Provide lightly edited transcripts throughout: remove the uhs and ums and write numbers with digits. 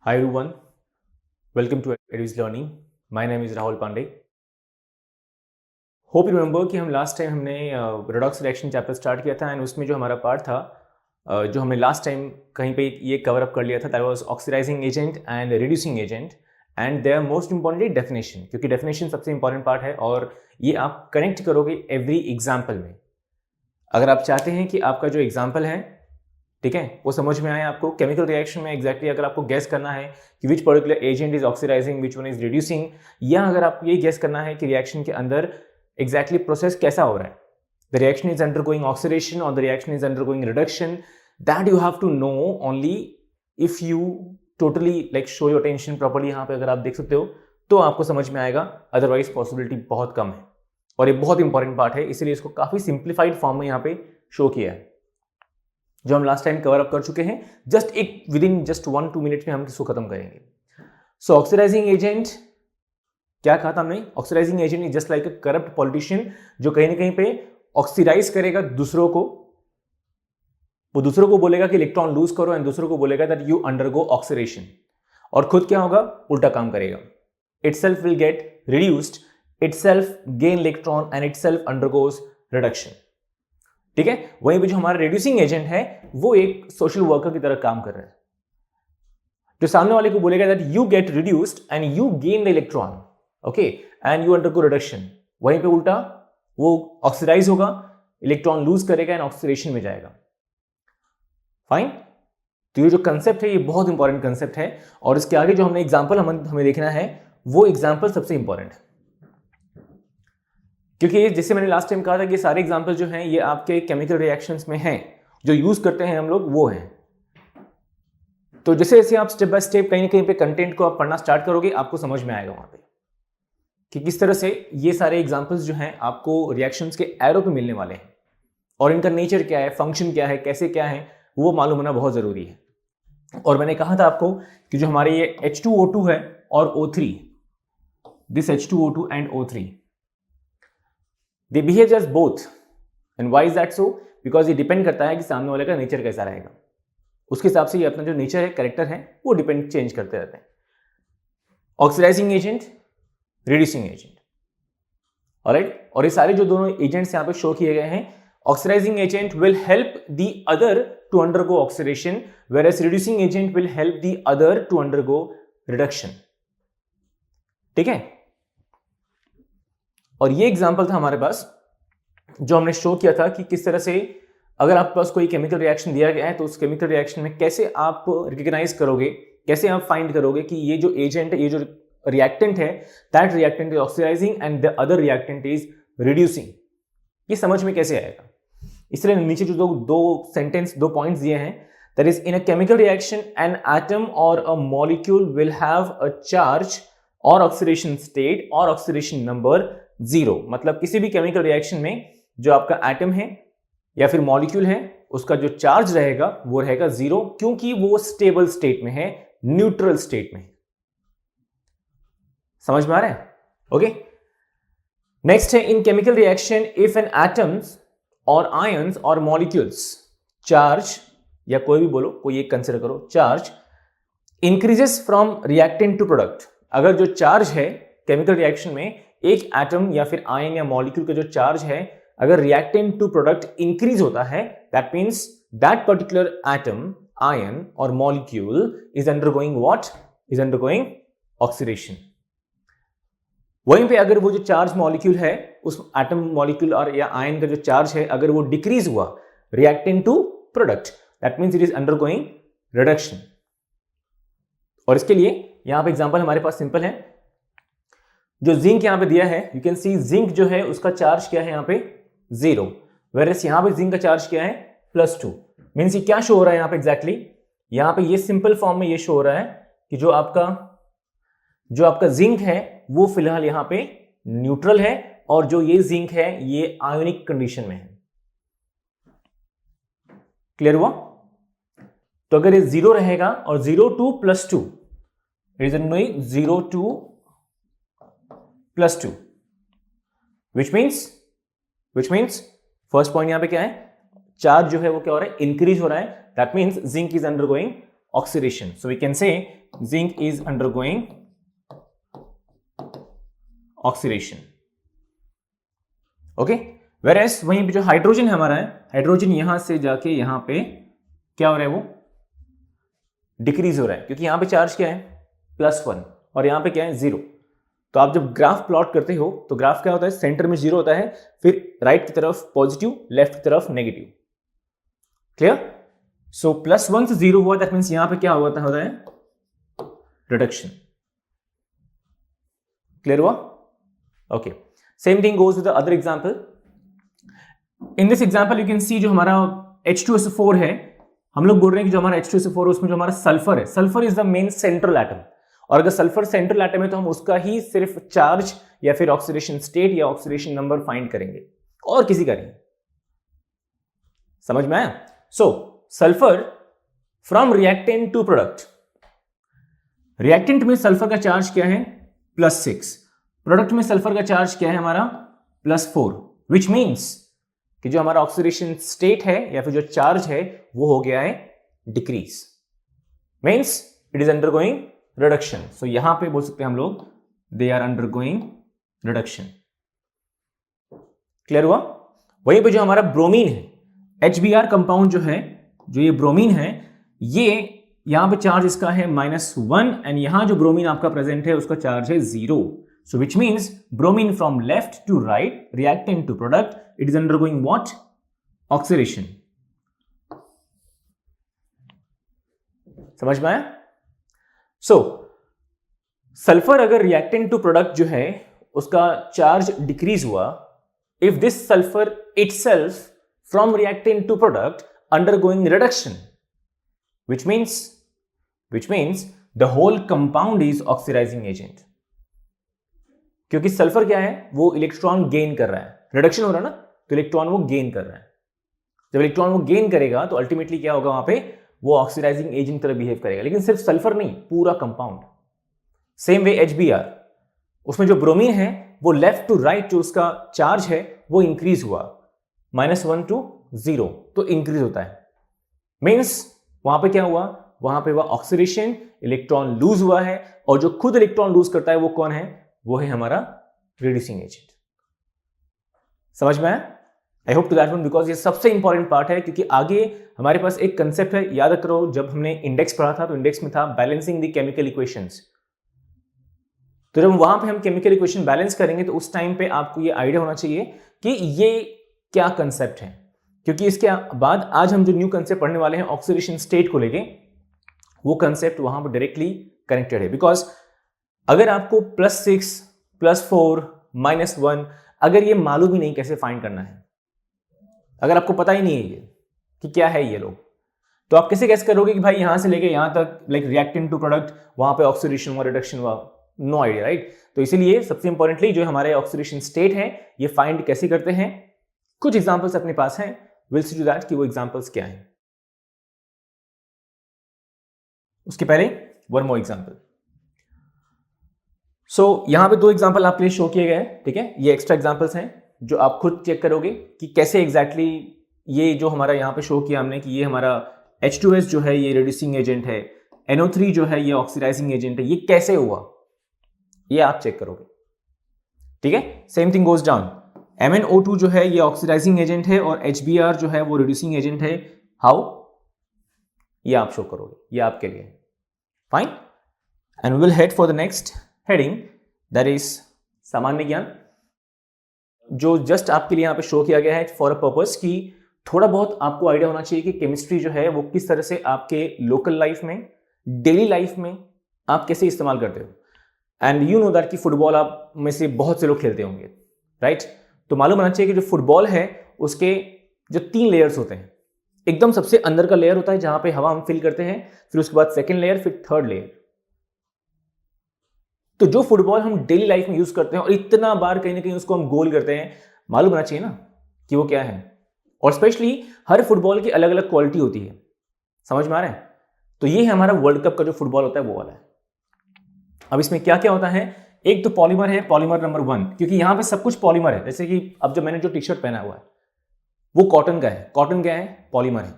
Hi everyone, welcome to Edvis Learning. My name is Rahul Pandey. Hope you remember कि हम last time हमने redox reaction chapter start किया था and उसमें जो हमारा पार्ट था जो हमने लास्ट टाइम कहीं पे ये कवर अप कर लिया था that was oxidising agent and reducing agent and there most importantly definition, क्योंकि डेफिनेशन सबसे इंपॉर्टेंट पार्ट है और ये आप कनेक्ट करोगे एवरी एग्जाम्पल में। अगर आप चाहते हैं कि आपका जो एग्जाम्पल है, ठीक है, वो समझ में आए आपको केमिकल रिएक्शन में एग्जैक्टली अगर आपको गेस करना है कि which particular agent is oxidising, which one is reducing, या अगर आपको ये गेस करना है कि रिएक्शन के अंदर एग्जैक्टली प्रोसेस कैसा हो रहा है, the reaction is undergoing oxidation और the reaction is undergoing reduction, that you have to know only if you totally like show your attention properly. यहाँ पे अगर आप देख सकते हो तो आपको समझ में आएगा, अदरवाइज पॉसिबिलिटी बहुत कम है और ये बहुत इंपॉर्टेंट पार्ट है, इसलिए इसको काफी सिंप्लीफाइड फॉर्म में यहाँ पे शो किया है जो हम लास्ट टाइम कवर अप कर चुके हैं। जस्ट एक विद इन जस्ट 1-2 मिनट में हम इसको खत्म करेंगे। सो ऑक्सीडाइजिंग एजेंट क्या कहा था हमने? Oxidising agent is just like a corrupt politician जो कहीं ना कहीं पे ऑक्सीडाइज करेगा दूसरों को, वो दूसरों को बोलेगा कि इलेक्ट्रॉन लूज करो एंड दूसरों को बोलेगा दैट यू अंडरगो ऑक्सीडेशन, और खुद क्या होगा? उल्टा काम करेगा। Itself will get reduced, itself gain electron and itself undergoes reduction. ठीक है, वहीं पे जो हमारा रिड्यूसिंग एजेंट है वो एक सोशल वर्कर की तरह काम कर रहा है, जो सामने वाले को बोलेगा that you get reduced and you gain the electron, okay, and you undergo reduction. वहीं पे उल्टा वो ऑक्सीडाइज होगा, इलेक्ट्रॉन लूज करेगा एंड ऑक्सीडेशन में जाएगा। फाइन, तो ये जो कंसेप्ट है ये बहुत इंपॉर्टेंट कंसेप्ट है और इसके आगे जो हमने एग्जांपल हमें देखना है वो एग्जांपल सबसे इंपॉर्टेंट है, क्योंकि जैसे मैंने लास्ट टाइम कहा था कि सारे एग्जांपल जो हैं ये आपके केमिकल रिएक्शंस में हैं, जो यूज करते हैं हम लोग वो हैं। तो जैसे जैसे आप स्टेप बाय स्टेप कहीं ना कहीं पे कंटेंट को आप पढ़ना स्टार्ट करोगे आपको समझ में आएगा वहां पे कि किस तरह से ये सारे एग्जांपल्स जो हैं आपको रिएक्शंस के एरो पे मिलने वाले हैं और इनका नेचर क्या है, फंक्शन क्या है, कैसे क्या है, वो मालूम होना बहुत जरूरी है। और मैंने कहा था आपको कि जो हमारे ये H2O2 है और O3, this H2O2 and O3, they behave as both and why is that so? because ये डिपेंड करता है कि सामने वाले का नेचर कैसा रहेगा, उसके हिसाब से ये अपना जो नेचर है, कैरेक्टर है, वो डिपेंड चेंज करते रहते हैं। Oxidising agent, reducing agent, alright. और ये सारे जो दोनों एजेंट्स यहाँ पे शो किए गए हैं, oxidising agent will help the other to undergo oxidation whereas reducing agent will help the other to undergo reduction. ठीक है, और ये एग्जांपल था हमारे पास जो हमने शो किया था कि किस तरह से अगर आपके पास कोई केमिकल रिएक्शन दिया गया है तो उस केमिकल रिएक्शन में कैसे आप रिकॉग्नाइज करोगे, कैसे आप फाइंड करोगे कि ये जो एजेंट है, ये जो रिएक्टेंट है, that reactant is oxidising and the other reactant is reducing. ये समझ में कैसे आएगा? इसलिए नीचे जो दो सेंटेंस, दो पॉइंट्स दिए हैं, that is in a chemical reaction an atom और a molecule will have a charge और ऑक्सीडेशन स्टेट और ऑक्सीडेशन नंबर 0। मतलब किसी भी केमिकल रिएक्शन में जो आपका एटम है या फिर मॉलिक्यूल है उसका जो चार्ज रहेगा वो रहेगा 0, क्योंकि वो स्टेबल स्टेट में है, न्यूट्रल स्टेट में है। समझ में आ रहा है? ओके, नेक्स्ट है in chemical reaction if an atoms और आयंस और मॉलिक्यूल्स चार्ज, या कोई भी बोलो, कोई एक कंसिडर करो, charge increases from reactant to product. अगर जो चार्ज है केमिकल रिएक्शन में, एक एटम या फिर आयन या मॉलिक्यूल का जो चार्ज है, अगर रिएक्टेंट टू प्रोडक्ट इंक्रीज होता है, that means that particular atom, ion और molecule is undergoing what? Is undergoing oxidation. वहीं पे अगर वो जो चार्ज मॉलिक्यूल है, उस एटम, मॉलिक्यूल और या आयन का जो चार्ज है, अगर वो डिक्रीज हुआ reactant to product, that means it is undergoing reduction. और इसके लिए यहां पे एग्जांपल हमारे पास सिंपल है, जो जिंक यहां पे दिया है, यू कैन सी जिंक जो है उसका चार्ज क्या है यहाँ पे? 0, वेरस यहां पे जिंक का चार्ज क्या है? +2। मींस ये क्या शो हो रहा है यहाँ पे एग्जैक्टली? यहां पे ये सिंपल फॉर्म में ये शो हो रहा है कि जो आपका जिंक है वो फिलहाल यहां पे न्यूट्रल है और जो ये जिंक है ये आयोनिक कंडीशन में है। क्लियर हुआ? तो अगर ये 0 रहेगा और 0 to +2, reason 0 to +2, which means first point यहां पे क्या है? चार्ज जो है वो क्या हो रहा है? इंक्रीज हो रहा है, that means zinc is undergoing oxidation. So we can say zinc is undergoing oxidation. Okay? Whereas वहीं पे जो हाइड्रोजन हमारा है, हाइड्रोजन यहां से जाके यहां पे क्या हो रहा है, वो डिक्रीज हो रहा है, क्योंकि यहां पे चार्ज क्या है, +1 और यहां पे क्या है, 0. तो आप जब ग्राफ प्लॉट करते हो तो ग्राफ क्या होता है, सेंटर में 0 होता है, फिर राइट की तरफ पॉजिटिव, लेफ्ट की तरफ नेगेटिव. क्लियर? सो +1 से 0 हुआ, दैट मींस यहां पे क्या होता है, रिडक्शन. क्लियर हुआ? Okay. Same thing goes with the other example. In this example you can see जो हमारा H2SO4 है, हम लोग बोल रहे हैं कि जो हमारा H2SO4 है उसमें जो हमारा सल्फर है, sulphur is the main central atom. और अगर सल्फर सेंट्रल एटम है तो हम उसका ही सिर्फ चार्ज या फिर ऑक्सीडेशन स्टेट या ऑक्सीडेशन नंबर फाइंड करेंगे, और किसी का नहीं. समझ में आया? So sulphur from reactant to product. Reactant में सल्फर का चार्ज क्या है, +6. प्रोडक्ट में सल्फर का चार्ज क्या है हमारा, +4. विच मीन्स कि जो हमारा ऑक्सीडेशन स्टेट है या फिर जो चार्ज है वो हो गया है decrease. Means it is undergoing reduction. So यहां पे बोल सकते हैं हम लोग they are undergoing reduction. Clear हुआ? वहीं पे जो हमारा ब्रोमीन है, HBr कंपाउंड जो है, जो ये ब्रोमीन है, ये यहां पे चार्ज इसका है -1 एंड यहां जो ब्रोमीन आपका प्रेजेंट है उसका चार्ज है 0. So which means bromine from left to right, reactant to product, it is undergoing what, oxidation. समझ में आया? सो सल्फर अगर रिएक्टेंट टू प्रोडक्ट जो है उसका चार्ज डिक्रीज हुआ, if this sulphur itself from reactant to product undergoing reduction, which means the whole compound is oxidizing agent. क्योंकि सल्फर क्या है, वो इलेक्ट्रॉन गेन कर रहा है, रिडक्शन हो रहा है ना, तो इलेक्ट्रॉन वो गेन कर रहा है. जब इलेक्ट्रॉन वो गेन करेगा तो अल्टीमेटली क्या होगा, वहां पे वो ऑक्सीडाइजिंग एजेंट तरह बिहेव करेगा. लेकिन सिर्फ सल्फर नहीं, पूरा कंपाउंड. सेम वे HBr, उसमें जो ब्रोमीन है वो लेफ्ट टू राइट जो उसका चार्ज है वो इंक्रीज हुआ, -1 to 0, तो इंक्रीज होता है. मीन्स वहां पे क्या हुआ, वहां पे हुआ ऑक्सीडेशन, इलेक्ट्रॉन लूज हुआ है, और जो खुद इलेक्ट्रॉन लूज करता है वो कौन है, वो है हमारा रिड्यूसिंग एजेंट. समझ में आया? I hope to that one, because ये सबसे इंपॉर्टेंट पार्ट है, क्योंकि आगे हमारे पास एक कंसेप्ट है, याद करो जब हमने इंडेक्स पढ़ा था तो इंडेक्स में था बैलेंसिंग द केमिकल इक्वेशंस. तो जब वहां पे हम केमिकल इक्वेशन बैलेंस करेंगे तो उस टाइम पे आपको ये आइडिया होना चाहिए कि ये क्या कंसेप्ट है, क्योंकि इसके बाद आज हम जो न्यू कंसेप्ट पढ़ने वाले हैं ऑक्सीडेशन स्टेट को लेके, वो कंसेप्ट वहां पर डायरेक्टली कनेक्टेड है. बिकॉज अगर आपको +6, +4, -1 अगर ये मालूम ही नहीं कैसे फाइंड करना है, अगर आपको पता ही नहीं है ये कि क्या है ये लोग, तो आप कैसे गैस करोगे कि भाई यहां से लेके यहां तक, लाइक रिएक्टेंट टू प्रोडक्ट, वहां पे ऑक्सीडेशन हुआ, रिडक्शन हुआ, नो आइडिया, राइट? तो इसीलिए सबसे इंपॉर्टेंटली जो हमारे ऑक्सीडेशन स्टेट है ये फाइंड कैसे करते हैं, कुछ एग्जांपल्स अपने पास हैं, विल सी टू दैट कि वो एग्जांपल्स क्या हैं. उसके पहले वन मोर एग्जांपल. सो यहां पे 2 एग्जांपल आपके लिए शो किए गए हैं, ठीक है? ये एक्स्ट्रा एग्जांपल्स हैं जो आप खुद चेक करोगे कि कैसे एग्जैक्टली ये जो हमारा यहां पे शो किया हमने कि ये हमारा H2S जो है ये रिड्यूसिंग एजेंट है, NO3 जो है ये ऑक्सीडाइजिंग एजेंट है, ये कैसे हुआ ये आप चेक करोगे, ठीक है? Same thing goes down. MnO2 जो है ये ऑक्सीडाइजिंग एजेंट है और HBr जो है वो रिड्यूसिंग एजेंट है. हाउ? ये आप शो करोगे, ये आपके लिए. Fine. And we will head for the next heading, that is सामान्य ज्ञान, जो जस्ट आपके लिए यहां पे शो किया गया है फॉर अ पर्पस कि थोड़ा बहुत आपको आइडिया होना चाहिए कि केमिस्ट्री जो है वो किस तरह से आपके लोकल लाइफ में, डेली लाइफ में आप कैसे इस्तेमाल करते हो. एंड यू नो दैट कि फुटबॉल आप में से बहुत से लोग खेलते होंगे, राइट? तो मालूम होना चाहिए कि जो फुटबॉल है उसके जो 3 लेयर्स होते हैं, एकदम सबसे अंदर का लेयर होता है जहां पे हवा हम फिल करते हैं, फिर उसके बाद सेकंड लेयर, फिर थर्ड लेयर. तो जो फुटबॉल हम डेली लाइफ में यूज करते हैं और इतना बार कहीं ना कहीं उसको हम गोल करते हैं, मालूम होना चाहिए ना कि वो क्या है. और स्पेशली हर फुटबॉल की अलग अलग क्वालिटी होती है. समझ में आ रहा है? तो ये है हमारा वर्ल्ड कप का जो फुटबॉल होता है वो वाला है. अब इसमें क्या क्या होता है, एक तो पॉलीमर है, पॉलीमर नंबर 1, क्योंकि यहां पे सब कुछ पॉलीमर है. जैसे कि अब जो मैंने जो टी शर्ट पहना हुआ है वो कॉटन का है. कॉटन क्या है? पॉलीमर है.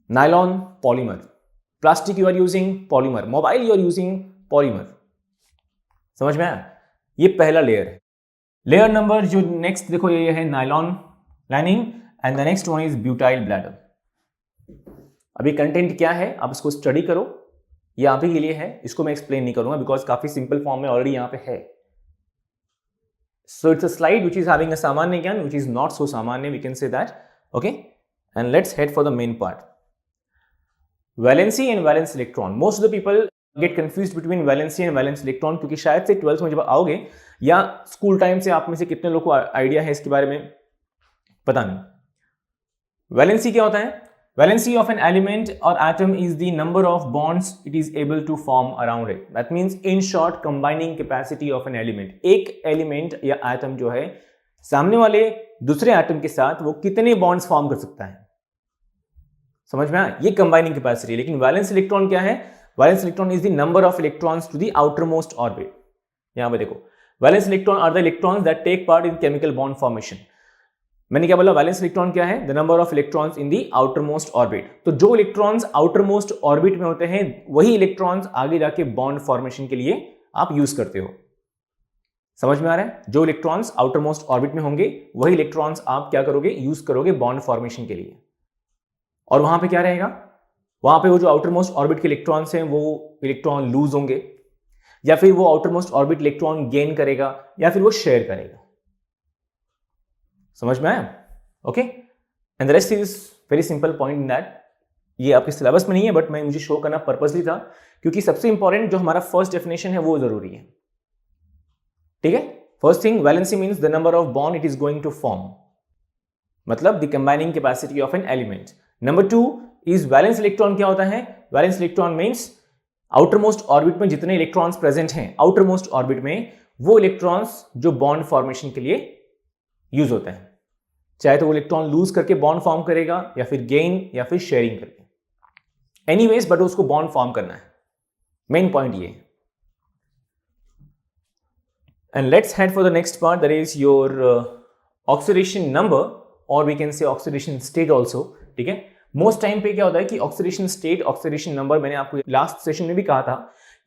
Nylon polymer, plastic you are using polymer, mobile you are using polymer. समझ में आया? ये पहला लेयर है। लेयर नंबर जो नेक्स्ट देखो ये है nylon lining and the next one is butyl bladder. अभी कंटेंट क्या है आप इसको स्टडी करो, ये आप ही के लिए है, इसको मैं एक्सप्लेन नहीं करूंगा बिकॉज काफी सिंपल फॉर्म में ऑलरेडी यहां पे है। So it's a slide which is having a samanya gyan, which is not so samanya, we can say that. Okay, and let's head for the main part. Valency and valence electron. Most of the people get confused between valency and valence electron क्योंकि शायद से 12th में जब आओगे या school time से आप में से कितने लोग को आइडिया है इसके बारे में पता नहीं। वैलेंसी क्या होता है? Valency of an element or atom is the number of bonds it is able to form around it. That means in short combining capacity of an element. एक element या atom जो है सामने वाले दूसरे atom के साथ वो कितने bonds form कर सकता है, समझ में आया? ये combining capacity। लेकिन valence electron क्या है? Valence electron is the number of electrons to the outermost orbit। यहां पे देखो, valence electron are the electrons that take part in chemical bond formation। मैंने क्या बोला? वैलेंस इलेक्ट्रॉन क्या है? The number of electrons in the outermost orbit. तो जो इलेक्ट्रॉन्स आउटरमोस्ट ऑर्बिट में होते हैं वही इलेक्ट्रॉन्स आगे जाके बॉन्ड फॉर्मेशन के लिए आप यूज करते हो। समझ में आ रहा है? जो इलेक्ट्रॉन्स आउटरमोस्ट ऑर्बिट में होंगे वही इलेक्ट्रॉन्स आप क्या करोगे? यूज करोगे बॉन्ड फॉर्मेशन के लिए। और वहां पे क्या रहेगा? वहां पे वो जो आउटरमोस्ट ऑर्बिट के इलेक्ट्रॉन्स हैं वो इलेक्ट्रॉन लूज होंगे, या फिर वो आउटरमोस्ट ऑर्बिट इलेक्ट्रॉन गेन करेगा, या फिर वो शेयर करेगा। समझ में आया? Okay, and the rest is very simple point in that. ये आपके सिलेबस में नहीं है बट मैं मुझे शो करना पर्पसली था क्योंकि सबसे इंपॉर्टेंट जो हमारा फर्स्ट डेफिनेशन है वो जरूरी है। ठीक है, first thing valency means the number of bond it is going to form, मतलब the combining capacity of an element. Number 2 is valence electron. क्या होता है? Valence electron means outermost orbit में जितने इलेक्ट्रॉन्स प्रेजेंट हैं आउटरमोस्ट ऑर्बिट में वो electrons जो बॉन्ड फॉर्मेशन के लिए यूज होता है, चाहे तो वो इलेक्ट्रॉन लूज करके बॉन्ड फॉर्म करेगा या फिर गेन या फिर शेयरिंग करके, एनीवेज बट उसको बॉन्ड फॉर्म करना है। मेन पॉइंट ये। And let's head for the next part, that is your oxidation number और we can say oxidation state also. ठीक है, मोस्ट टाइम पे क्या होता है कि ऑक्सीडेशन स्टेट, ऑक्सीडेशन नंबर, मैंने आपको लास्ट सेशन में भी कहा था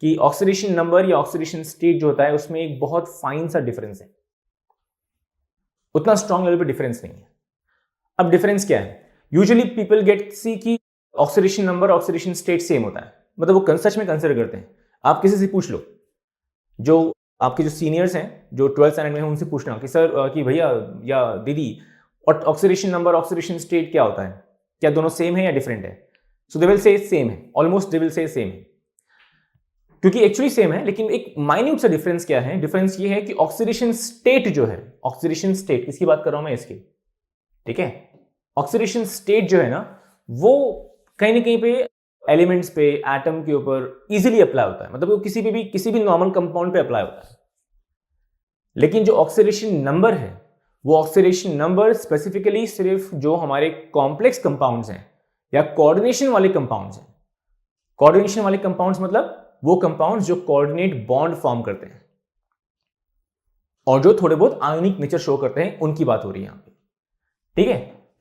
कि ऑक्सीडेशन नंबर या ऑक्सीडेशन स्टेट जो होता है उसमें एक बहुत फाइन सा डिफरेंस है, उतना स्ट्रॉन्ग लेवल पे डिफरेंस नहीं है। अब डिफरेंस क्या है? यूजुअली पीपल गेट सी कि oxidation number oxidation state same होता है, मतलब वो सच में कंसिडर करते हैं। आप किसी से पूछ लो, जो आपके जो सीनियर्स हैं जो 12th स्टैंडर्ड में हैं उनसे पूछना कि सर कि भैया या दीदी ऑक्सीडेशन नंबर ऑक्सीडेशन स्टेट क्या होता है, क्या दोनों सेम है या डिफरेंट है? सो दे विल से सेम है, almost they will say same है, क्योंकि एक्चुअली सेम है। लेकिन एक माइन्यूट सा डिफरेंस क्या है? डिफरेंस ये है कि ऑक्सीडेशन स्टेट जो है, ऑक्सीडेशन स्टेट किसकी बात कर रहा हूं मैं? इसकी। ठीक है, ऑक्सीडेशन स्टेट जो है ना वो कहीं ना कहीं पे एलिमेंट्स पे, एटम के ऊपर इजीली अप्लाई होता है, मतलब वो किसी भी नॉर्मल कंपाउंड पे अप्लाई होता है। लेकिन जो ऑक्सीडेशन नंबर है वो ऑक्सीडेशन नंबर स्पेसिफिकली सिर्फ जो हमारे कॉम्प्लेक्स कंपाउंड्स हैं या कोऑर्डिनेशन वाले कंपाउंड्स हैं। कोऑर्डिनेशन वाले कंपाउंड्स मतलब वो कंपाउंड्स जो कोऑर्डिनेट बॉन्ड फॉर्म करते हैं और जो थोड़े बहुत आयनिक नेचर शो करते हैं, उनकी बात हो रही है यहां पे। ठीक है,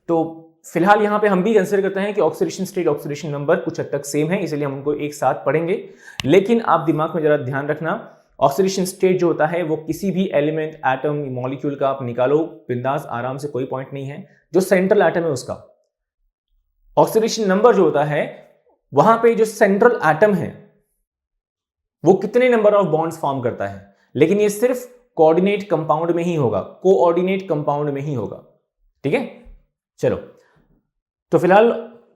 तो फिलहाल यहां पे हम भी कंसीडर करते हैं कि ऑक्सीडेशन स्टेट, ऑक्सीडेशन नंबर कुछ हद तक सेम है, इसलिए हम उनको एक साथ पढ़ेंगे। लेकिन आप दिमाग में जरा ध्यान रखना, ऑक्सीडेशन स्टेट जो होता है वो किसी भी एलिमेंट, एटम, मॉलिक्यूल का आप निकालो बिंदास आराम से, कोई पॉइंट नहीं है, जो सेंट्रल एटम है उसका। ऑक्सीडेशन नंबर जो होता है वहां पे जो सेंट्रल एटम है वो कितने नंबर ऑफ बॉन्ड्स फॉर्म करता है, लेकिन ये सिर्फ कोऑर्डिनेट कंपाउंड में ही होगा, कोऑर्डिनेट कंपाउंड में ही होगा। ठीक है, चलो तो फिलहाल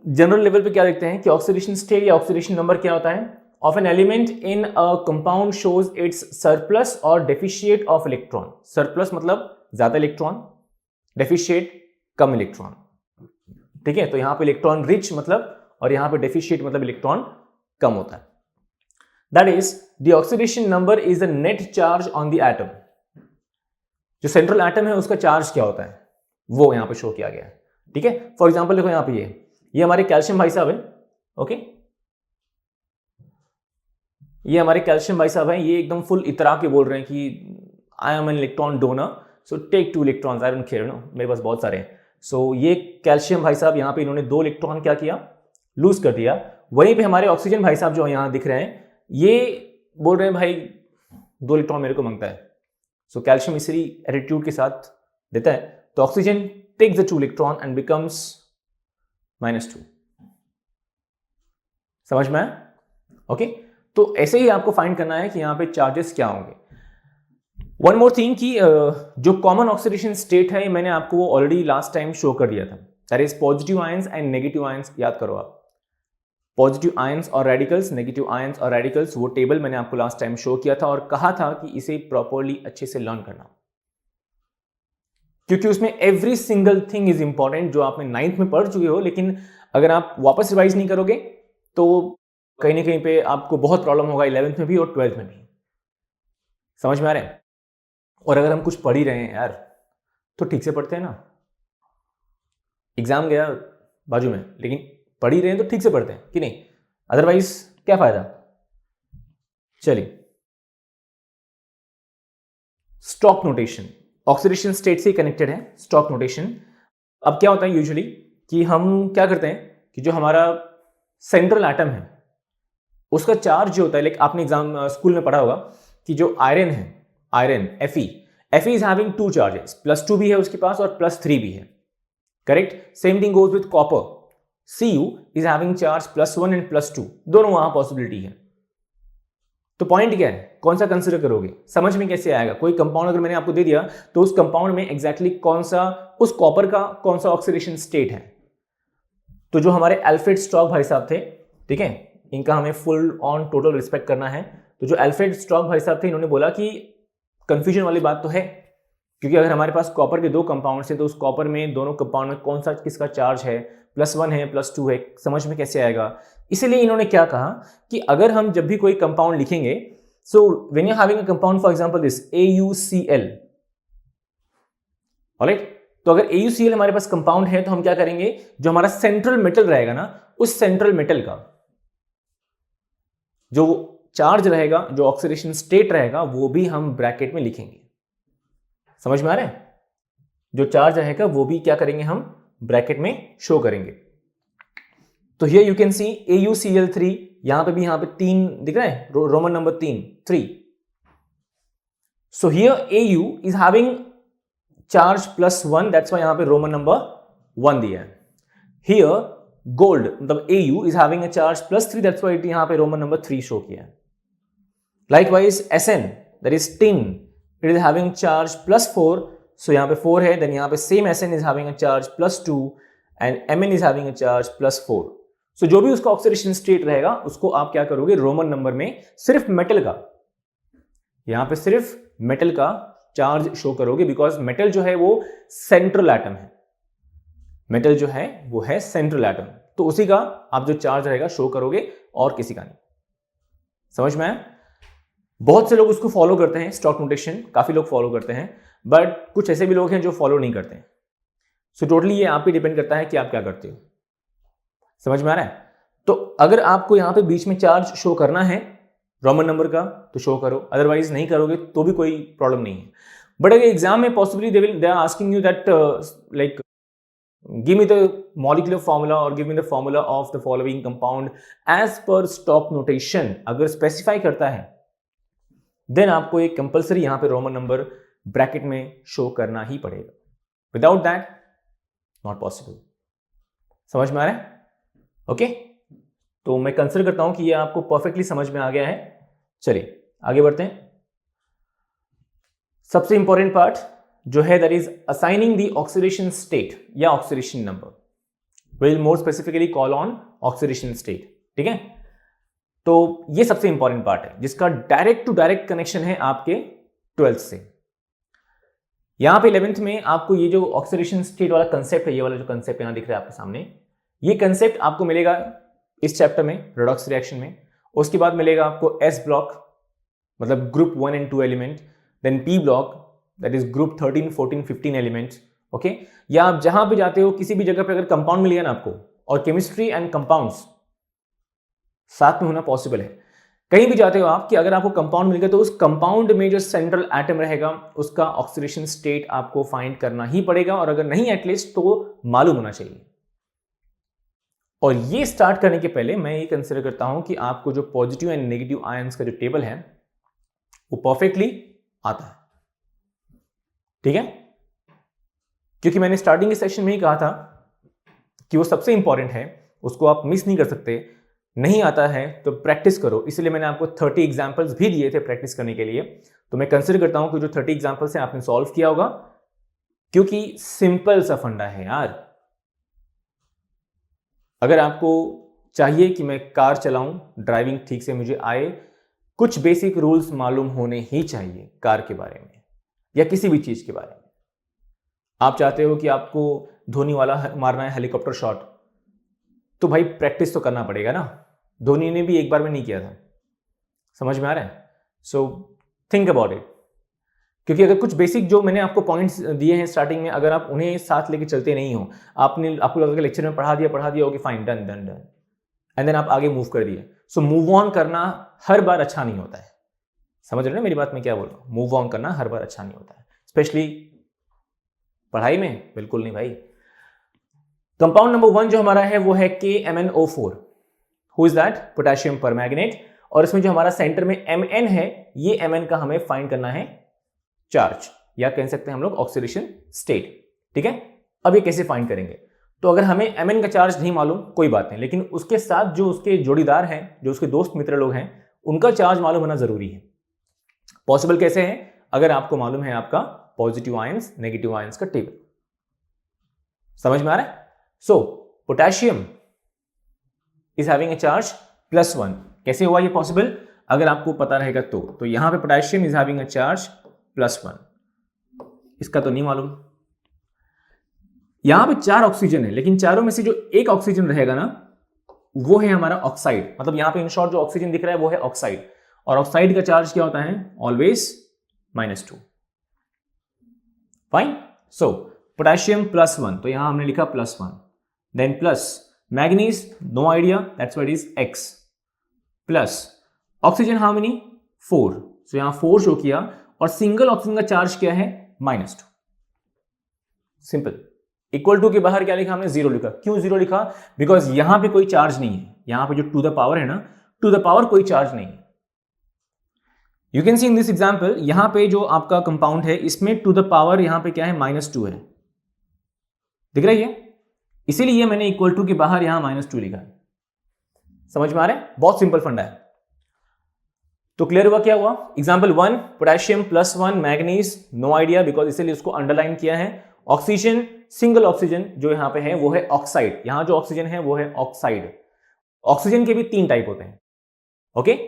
जनरल लेवल पे क्या देखते हैं कि ऑक्सीडेशन स्टेट या ऑक्सीडेशन नंबर क्या होता है? Of an element in a compound shows it's surplus और डेफिशिएट ऑफ इलेक्ट्रॉन। सरप्लस मतलब ज्यादा इलेक्ट्रॉन, डेफिशिएट कम इलेक्ट्रॉन। ठीक है, तो यहां पे इलेक्ट्रॉन रिच मतलब, और यहां पे डेफिशिएट मतलब इलेक्ट्रॉन कम होता है। That is, the oxidation number is the net charge on the atom. जो सेंट्रल एटम है उसका चार्ज क्या होता है वो यहां पे शो किया गया है। ठीक है, फॉर एग्जांपल देखो यहां पे ये हमारे कैल्शियम भाई साहब है। ओके, ये हमारे कैल्शियम भाई साहब हैं, ये एकदम फुल इतरा के बोल रहे हैं कि I am an electron donor, so take 2 electrons, I don't care, no, मेरे पास बहुत सारे हैं। सो ये कैल्शियम भाई साहब यहाँ पे इन्होंने 2 इलेक्ट्रॉन क्या किया? लूज कर दिया। वहीं पे हमारे ऑक्सीजन भाई साहब जो यहाँ दिख रहे हैं, ये बोल रहे हैं भाई 2 इलेक्ट्रॉन मेरे को मांगता है। सो कैल्शियम इसी एटीट्यूड के साथ देता है, तो oxygen takes the 2 electron and becomes -2। समझ में आया? ओके, तो ऐसे ही आपको फाइंड करना है कि यहाँ पे चार्जेस क्या होंगे। वन मोर थिंग कि जो कॉमन ऑक्सीडेशन स्टेट है मैंने आपको वो ऑलरेडी लास्ट टाइम शो कर दिया था, that is positive ions and negative ions. याद करो आप, पॉजिटिव आयंस और रेडिकल्स, नेगेटिव आयंस और रेडिकल्स, वो टेबल मैंने आपको लास्ट टाइम शो किया था और कहा था कि इसे प्रॉपरली अच्छे से लर्न करना, क्योंकि उसमें every single thing is important जो आपने 9th में पढ़ चुके हो, लेकिन अगर आप वापस रिवाइज नहीं करोगे तो कहीं ना कहीं पे आपको बहुत प्रॉब्लम होगा 11th में भी और 12th में भी। समझ में आ रहा है? और अगर हम कुछ पढ़ ही रहे हैं यार तो ठीक से पढ़ते हैं ना, एग्जाम गया बाजू में, लेकिन पढ़ ही रहे हैं तो ठीक से पढ़ते हैं कि नहीं, अदरवाइज क्या फायदा। चलिए, स्टॉक नोटेशन ऑक्सीडेशन स्टेट से कनेक्टेड है। स्टॉक नोटेशन, अब क्या होता है यूजुअली कि हम क्या करते हैं कि जो हमारा सेंट्रल एटम है उसका चार्ज जो होता है, लाइक आपने एग्जाम स्कूल में पढ़ा होगा कि जो आयरन है, iron Fe is having 2 charges, +2 भी है उसके पास और +3 भी है, correct. Same thing goes with copper, Cu is having charge +1 and +2, दोनों वहां पॉसिबिलिटी है। तो पॉइंट क्या है, कौन सा कंसिडर करोगे, समझ में कैसे आएगा। कोई कंपाउंड अगर मैंने आपको दे दिया तो उस कंपाउंड में एग्जैक्टली कौन सा, उस कॉपर का कौन सा ऑक्सीडेशन स्टेट है। तो जो हमारे अल्फ्रेड स्टॉक भाई साहब थे, ठीक है, इनका हमें फुल ऑन टोटल रिस्पेक्ट करना है। तो जो अल्फ्रेड स्टॉक भाई साहब थे, इन्होंने बोला कि कंफ्यूजन वाली बात तो है, क्योंकि अगर हमारे पास कॉपर के 2 कंपाउंड्स हैं तो उस कॉपर में दोनों कंपाउंड में कौन सा किसका चार्ज है, +1 है +2 है, समझ में कैसे आएगा। इसीलिए इन्होंने क्या कहा कि अगर हम जब भी कोई कंपाउंड लिखेंगे, so when you having a compound for example this AuCl, alright, तो अगर AuCl हमारे पास कंपाउंड है तो हम क्या करेंगे, जो हमारा सेंट्रल मेटल रहेगा ना, उस सेंट्रल मेटल का जो चार्ज रहेगा, जो ऑक्सीडेशन स्टेट रहेगा, वो भी हम ब्रैकेट में लिखेंगे। समझ में आ रहा है? जो चार्ज रहेगा वो भी क्या करेंगे, हम ब्रैकेट में शो करेंगे। तो here you can see AuCl3, यहां पे भी, यहां पे 3 दिख रहा है, Roman number 3। So here Au is having charge +1, that's why यहां पे रोमन नंबर 1 दिया है। हियर गोल्ड मतलब Au is having a charge +3, that's why यहां पे रोमन नंबर 3 शो किया है। Likewise Sn, that is tin, it is having charge +4, so यहाँ पे 4 है, then यहाँ पे same Sn is having a charge +2 and Mn is having a charge +4। so जो भी उसका ऑक्सीडेशन स्टेट रहेगा उसको आप क्या करोगे, रोमन नंबर में सिर्फ मेटल का, यहाँ पे सिर्फ मेटल का चार्ज शो करोगे, बिकॉज मेटल जो है वो सेंट्रल एटम है, मेटल जो है वो है सेंट्रल एटम, तो उसी का आप जो चार्ज रहेगा शो करोगे और किसी का नहीं। समझ में आया? बहुत से लोग उसको फॉलो करते हैं, स्टॉक नोटेशन काफी लोग फॉलो करते हैं, बट कुछ ऐसे भी लोग हैं जो फॉलो नहीं करते हैं। सो टोटली ये आप पे डिपेंड करता है कि आप क्या करते हो। समझ में आ रहा है? तो अगर आपको यहां पे बीच में चार्ज शो करना है रोमन नंबर का तो शो करो, अदरवाइज नहीं करोगे तो भी कोई प्रॉब्लम नहीं है। बट अगर एग्जाम में possibly they are asking you that like give me the molecular formula or give me the formula of the following compound as per stock notation, अगर स्पेसिफाई करता है देन आपको एक कंपलसरी यहां पे रोमन नंबर ब्रैकेट में show करना ही पड़ेगा, विदाउट दैट नॉट पॉसिबल। समझ में आ रहा है? ओके, तो मैं कंसिडर करता हूं कि ये आपको परफेक्टली समझ में आ गया है। चलिए आगे बढ़ते हैं। सबसे इंपॉर्टेंट पार्ट जो है that is assigning the oxidation state या oxidation number, will more specifically call on oxidation state. ठीक है, तो ये सबसे इंपॉर्टेंट पार्ट है जिसका डायरेक्ट टू डायरेक्ट कनेक्शन है आपके 12th से। यहां पे 11th में आपको ये जो ऑक्सीडेशन स्टेट वाला कंसेप्ट है, ये वाला जो कंसेप्ट यहां दिख रहा है आपके सामने, ये कंसेप्ट आपको मिलेगा इस चैप्टर में, रेडॉक्स रिएक्शन में। उसके बाद मिलेगा आपको S ब्लॉक मतलब group 1 and 2 element, then P block that is group 13, 14, 15 elements. Okay, या आप जहां पे जाते हो किसी भी जगह पे अगर कंपाउंड मिल गया ना आपको, और केमिस्ट्री एंड कंपाउंड्स साथ में होना पॉसिबल है, कहीं भी जाते हो आप कि अगर आपको कंपाउंड मिल गया तो उस कंपाउंड में जो सेंट्रल एटम रहेगा उसका ऑक्सीडेशन स्टेट आपको फाइंड करना ही पड़ेगा, और अगर नहीं एटलीस्ट तो मालूम होना चाहिए। और ये स्टार्ट करने के पहले मैं ये कंसिडर करता हूं कि आपको जो पॉजिटिव एंड नेगेटिव आयंस का जो टेबल है वो परफेक्टली आता है, ठीक है? क्योंकि मैंने स्टार्टिंग के सेशन में ही कहा था कि वो सबसे इंपॉर्टेंट है, उसको आप मिस नहीं कर सकते। नहीं आता है तो प्रैक्टिस करो, इसलिए मैंने आपको 30 एग्जांपल्स भी दिए थे प्रैक्टिस करने के लिए। तो मैं कंसिडर करता हूं कि जो 30 एग्जांपल्स हैं आपने सॉल्व किया होगा, क्योंकि सिंपल सा फंडा है यार। अगर आपको चाहिए कि मैं कार चलाऊं, ड्राइविंग ठीक से मुझे आए, कुछ बेसिक रूल्स मालूम होने ही चाहिए कार के बारे में या किसी भी चीज के बारे में। आप चाहते हो कि आपको धोनी वाला मारना है हेलीकॉप्टर शॉट, तो भाई प्रैक्टिस तो करना पड़ेगा ना। धोनी ने भी एक बार में नहीं किया था, समझ में आ रहा है? So think about it. क्योंकि अगर कुछ बेसिक जो मैंने आपको पॉइंट्स दिए हैं स्टार्टिंग में, अगर आप उन्हें साथ लेके चलते नहीं हो, आपको लगा कि लेक्चर में पढ़ा दिया होगी, fine, done done done, and then आप आगे मूव कर दिए। सो मूव ऑन करना हर बार अच्छा नहीं होता है। समझ रहे हो ना मेरी बात में क्या बोल रहा हूं? मूव ऑन करना हर बार अच्छा नहीं होता है, स्पेशली पढ़ाई में बिल्कुल नहीं भाई। कंपाउंड नंबर 1 जो हमारा है वो है KMnO4। Who is that? Potassium permanganate. और इसमें जो हमारा सेंटर में Mn है, ये Mn का हमें फाइंड करना है चार्ज, या कह सकते हैं हम लोग ऑक्सीडेशन स्टेट, ठीक है? अब ये कैसे फाइंड करेंगे? तो अगर हमें Mn का चार्ज नहीं मालूम कोई बात नहीं, लेकिन उसके साथ जो उसके जोड़ीदार हैं, जो उसके दोस्त मित्र लोग हैं, उनका चार्ज मालूम होना जरूरी है। पॉसिबल कैसे है? अगर आपको मालूम है आपका पॉजिटिव आयंस नेगेटिव आयंस का टेबल। समझ में आ रहा है? So potassium is having a charge +1। कैसे हुआ ये पॉसिबल? अगर आपको पता रहेगा तो यहां पे potassium is having a charge +1, इसका तो नहीं मालूम। यहां पे 4 ऑक्सीजन है, लेकिन चारों में से जो एक ऑक्सीजन रहेगा ना, वो है हमारा ऑक्साइड। मतलब यहां पे इन शॉर्ट जो ऑक्सीजन दिख रहा है वो है ऑक्साइड, और ऑक्साइड का चार्ज क्या होता है? ऑलवेज -2। फाइन। सो पोटेशियम +1, तो यहां हमने लिखा +1, then plus manganese, no idea, that's what is X, plus oxygen how many? 4, so यहां 4 शो किया, और सिंगल ऑक्सीजन का चार्ज क्या है? -2। सिंपल। इक्वल टू के बाहर क्या लिखा हमने? 0 लिखा। क्यों 0 लिखा? बिकॉज यहां पे कोई चार्ज नहीं है। यहां पे जो टू द पावर है ना, टू द पावर कोई चार्ज नहीं है। You can see in this example, यहां पे जो आपका कंपाउंड है इसमें टू द पावर यहां पे क्या है? -2 है, दिख रही है? इसीलिए मैंने इक्वल टू के बाहर यहां -2 लिखा है। समझ में आ रहा है? बहुत सिंपल फंडा है। तो क्लियर हुआ क्या हुआ? Example 1, potassium +1, manganese no idea, because इसीलिए उसको अंडरलाइन किया है। ऑक्सीजन, सिंगल ऑक्सीजन जो यहां पे है वो है ऑक्साइड। यहां जो ऑक्सीजन है वो है ऑक्साइड। ऑक्सीजन के भी 3 टाइप होते हैं, okay?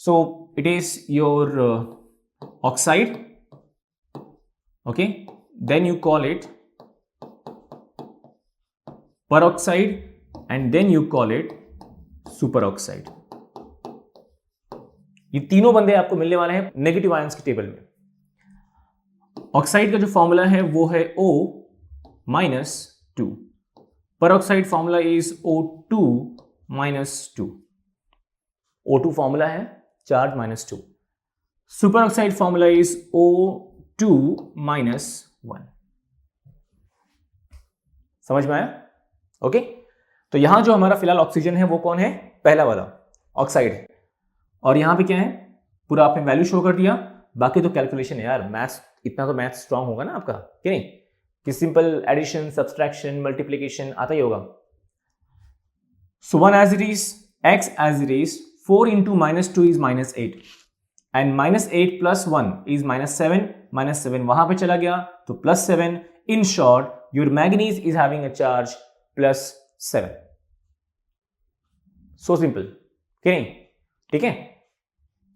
So it is your oxide, okay, then you call it peroxide, and then you call it superoxide। ये तीनों बंदे आपको मिलने वाले हैं नेगेटिव आयंस के टेबल में। ऑक्साइड का जो फॉर्मूला है वो है O-2, peroxide formula is O2-2, O2 formula है, charge -2, superoxide formula is O2-1। समझ में आया? ओके, तो यहां जो हमारा फिलहाल ऑक्सीजन है वो कौन है? पहला वाला ऑक्साइड है। और यहां पे क्या है? पूरा आपने वैल्यू शो कर दिया, बाकी तो कैलकुलेशन है यार। मैथ्स, इतना तो मैथ्स स्ट्रांग होगा ना आपका, कि नहीं? कि सिंपल एडिशन, सब्सट्रैक्शन, मल्टीप्लिकेशन आता ही होगा। So 1 as it is, X as it is, 4 into -2 is -8, and -8 + 1 is -7, -7 वहां पे चला गया तो +7। In short, your manganese is having a charge +7। So simple, कि नहीं? ठीक है?